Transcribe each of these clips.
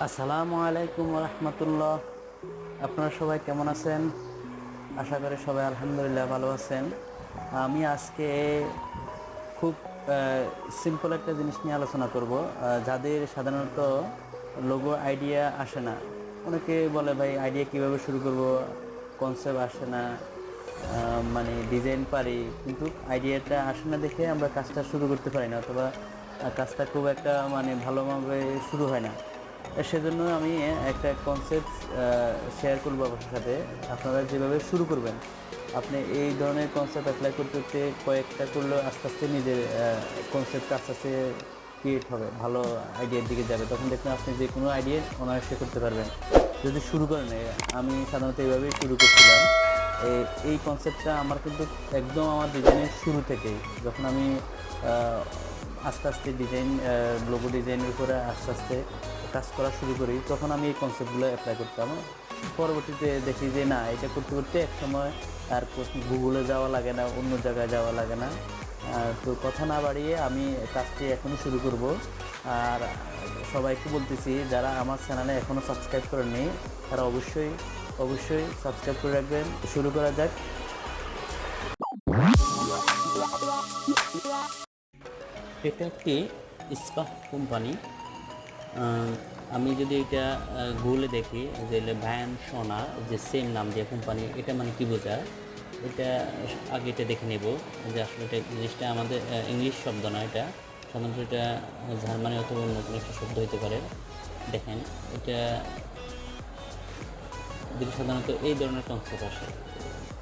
আসসালামু আলাইকুম রহমতুল্লাহ। আপনারা সবাই কেমন আছেন? আশা করি সবাই আলহামদুলিল্লাহ ভালো আছেন। আমি আজকে খুব সিম্পল একটা জিনিস নিয়ে আলোচনা করব। যাদের সাধারণত লোগো আইডিয়া আসে না, অনেকে বলে ভাই আইডিয়া কিভাবে শুরু করব, কনসেপ্ট আসে না, মানে ডিজাইন পারি কিন্তু আইডিয়াটা আসে না দেখে আমরা কাজটা শুরু করতে পারি না, অথবা কাজটা খুব একটা মানে ভালোভাবে শুরু হয় না। সেজন্য আমি একটা কনসেপ্ট শেয়ার করবো আপনার সাথে। আপনারা যেভাবে শুরু করবেন, আপনি এই ধরনের কনসেপ্ট অ্যাপ্লাই করতে করতে কয়েকটা করলেও আস্তে আস্তে নিজের কনসেপ্ট আস্তে আস্তে ক্রিয়েট হবে, ভালো আইডিয়ার দিকে যাবে। তখন দেখবেন আপনি যে কোনো আইডিয়া অনায়াসে করতে পারবেন যদি শুরু করেন। আমি সাধারণত এইভাবেই শুরু করছিলাম। এই কনসেপ্টটা আমার কিন্তু একদম আমার ডিজাইনের শুরু থেকেই, যখন আমি আস্তে আস্তে ডিজাইন, লোগো ডিজাইনের উপরে আস্তে আস্তে কাজ করা শুরু করি, তখন আমি এই কনসেপ্টগুলো অ্যাপ্লাই করতাম। পরবর্তীতে দেখি যে না, এটা করতে করতে এক সময় আর গুগলে যাওয়া লাগে না, অন্য জায়গায় যাওয়া লাগে না। তো কথা না বাড়িয়ে আমি কাজটি এখনই শুরু করব। আর সবাইকে বলতেছি, যারা আমার চ্যানেলে এখনও সাবস্ক্রাইব করেননি তারা অবশ্যই অবশ্যই সাবস্ক্রাইব করে রাখবেন। শুরু করা যাক। এটা একটি ইস্পাত কোম্পানি। আমি যদি এটা গুগলে দেখি যে ভ্যান সোনা, যে সেম নাম দিয়ে কোম্পানি, এটা মানে কি বোঝায়, এটা আগে এটা দেখে নেব যে আসলে এটা জিনিসটা আমাদের ইংলিশ শব্দ না, এটা সাধারণত এটা জার্মানি অথবা অন্য কোনো একটা শব্দ হতে পারে। দেখেন, এটা যদি সাধারণত এই ধরনের কনসেপ্ট আসে,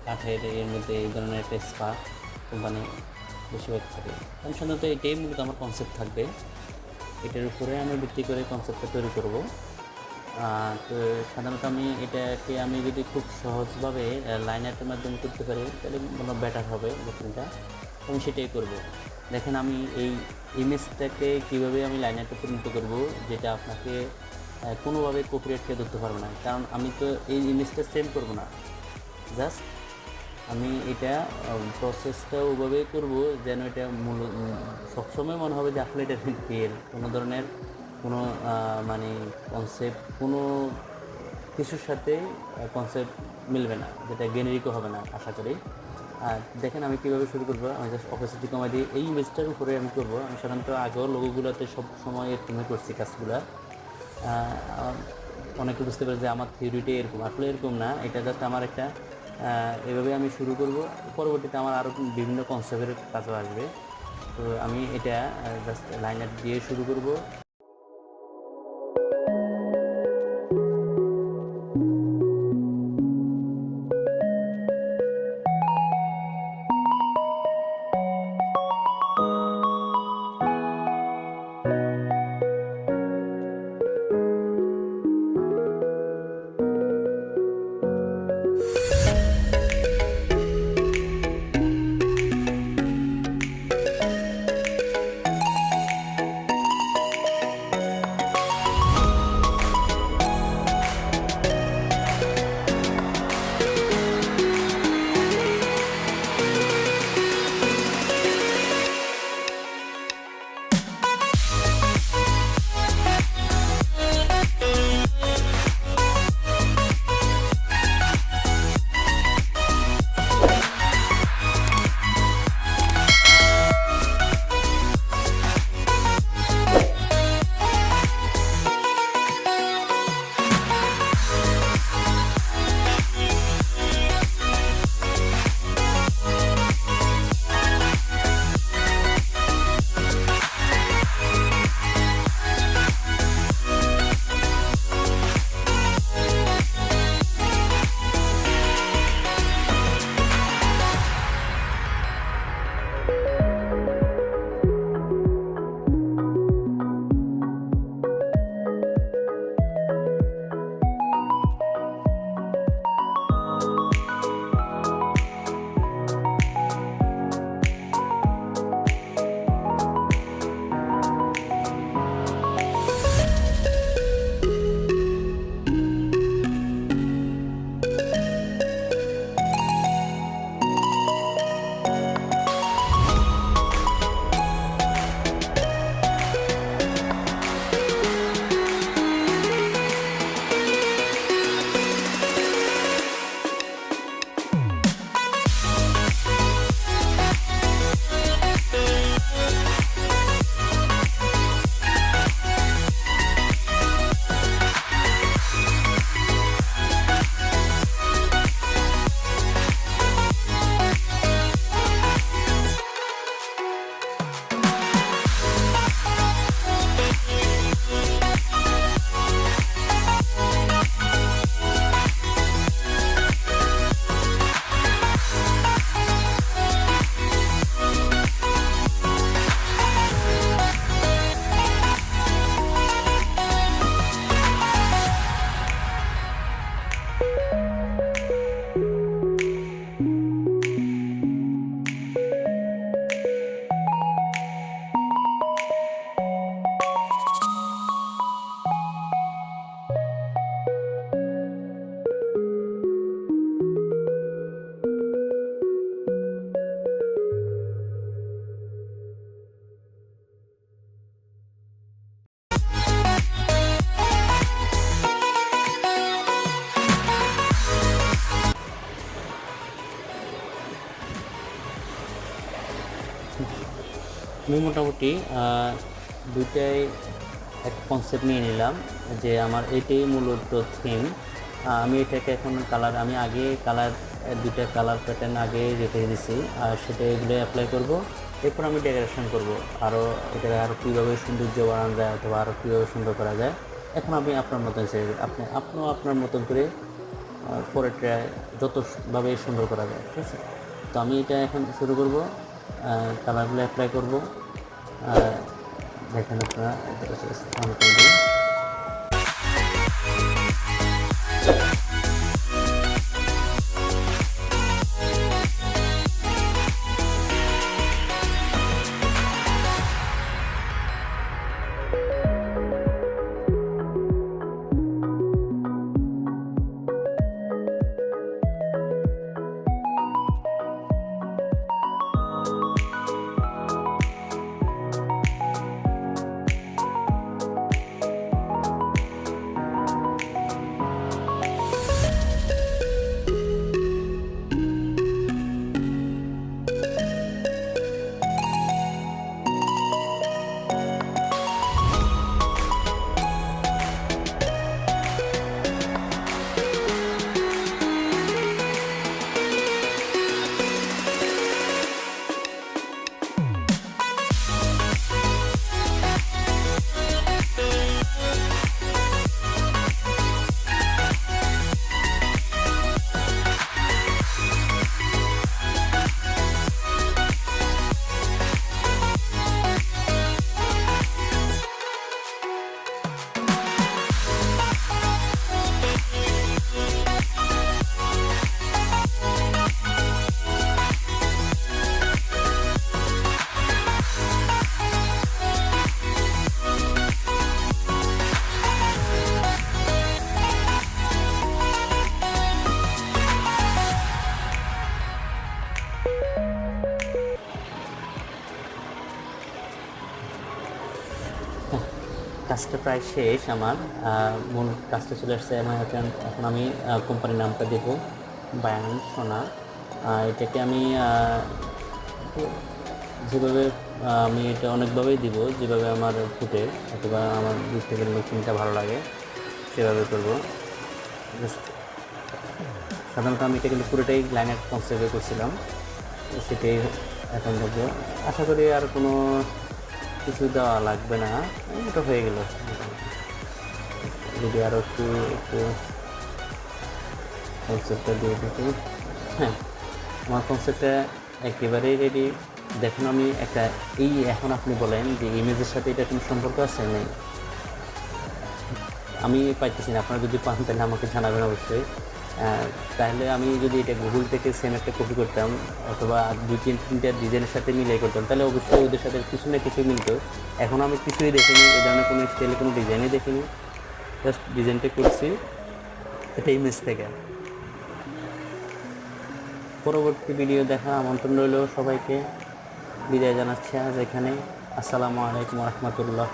কাঠের এর মধ্যে এই ধরনের একটা স্পা কোম্পানি বেশিরভাগ থাকে, কারণ সাধারণত এটাই মূলত আমার কনসেপ্ট থাকবে। এটার উপরে আমি ভিত্তি করে কনসেপ্টটা তৈরি করব। তো সাধারণত এটাকে আমি যদি খুব সহজভাবে লাইন আর্টের মাধ্যমে করতে পারি তাহলে মনে বেটার হবে লেখনটা, আমি সেটাই করব। দেখেন, আমি এই ইমেজটাকে কীভাবে আমি লাইন আর্টে পরিণত করব, যেটা আপনাকে কোনোভাবে কপিরাইটকে ধরতে পারবে না, কারণ আমি তো এই ইমেজটা সেভ করব না। জাস্ট আমি এটা প্রসেসটা ওভাবেই করব যেন এটা সবসময় মনে হবে যে আসলে এটা রিয়েল, কোনো ধরনের কোনো মানে কনসেপ্ট কোনো কিছুর সাথে কনসেপ্ট মিলবে না, যেটা জেনেরিকও হবে না আশা করি। আর দেখেন আমি কীভাবে শুরু করবো। আমি জাস্ট অপোসিটি কমাই দিয়ে এই ইমেজটার উপরে আমি করবো। আমি সাধারণত আগেও লোগোগুলোতে সব সময় এরকমই করছি কাজগুলো। অনেকে বুঝতে পারে যে আমার থিওরিটাই এরকম, আসলে এরকম না, এটা জাস্ট আমার একটা এভাবে আমি শুরু করব। পরবর্তীতে আমার আরও বিভিন্ন কনসেপ্টের কাজও আসবে। তো আমি এটা জাস্ট লাইনার দিয়ে শুরু করব। আমি মোটামুটি দুইটাই একটা কনসেপ্ট নিয়ে নিলাম যে আমার এটাই মূলত থিম। আমি এটাকে এখন কালার, আমি আগে কালার দুইটা কালার প্যাটার্ন আগে রেখে দিয়েছি, আর সেটা এগুলো অ্যাপ্লাই করব। এরপর আমি ডেকোরেশন করব, আরও এটা আরও কীভাবে সৌন্দর্য বাড়ানো যায় অথবা আরও কীভাবে সুন্দর করা যায়। এখন আমি আপনার মতন আপনিও আপনার মতন করে পরেরটা যতভাবে সুন্দর করা যায়, ঠিক আছে। তো আমি এটা এখন শুরু করব, কালারগুলো অ্যাপ্লাই করব। দেখেন আপনারা কাজটা প্রায় শেষ আমার। মূল কাজটা চলে আসছে। এখন আমি কোম্পানির নামটা দেব বায়ান সোনা। এটাকে আমি যেভাবে আমি এটা অনেকভাবেই দিব, যেভাবে আমার ফুটে অথবা আমার দিক থেকে লুকিংটা ভালো লাগে সেভাবে করব। সাধারণত আমি এটা কিন্তু পুরোটাই লাইনের কনসেপ্টে করছিলাম, সেটাই এখন দেখবো। আশা করি আর কোনো কিছু দেওয়া লাগবে না, এটা হয়ে গেল। যদি আরও একটু কনসেপ্টটা দিয়ে দেখি। হ্যাঁ, আমার কনসেপ্টটা একেবারেই রেডি। দেখুন আমি একটা এখন আপনি বলেন যে ইমেজের সাথে এটা কোনো সম্পর্ক আছে নেই, আমি পাইতেছি না। আপনারা যদি পান তাহলে আমাকে জানাবেন অবশ্যই। তাহলে আমি যদি এটা গুগল থেকে সেম একটা কপি করতাম অথবা তিনটা ডিজাইনের সাথে মিলাই করতাম, তাহলে অবশ্যই ওদের সাথে কিছু না কিছু মিলত। এখন আমি কিছুই দেখিনি, এ ধরনের কোনো স্টাইলে কোনো ডিজাইনই দেখিনি, জাস্ট ডিজাইনটা করছি এটা ইমেজ থেকে। পরবর্তী ভিডিও দেখার আমন্ত্রণ রইল সবাইকে। বিদায় জানাচ্ছি আজ এখানে। আসসালামু আলাইকুম রহমতুল্লাহ।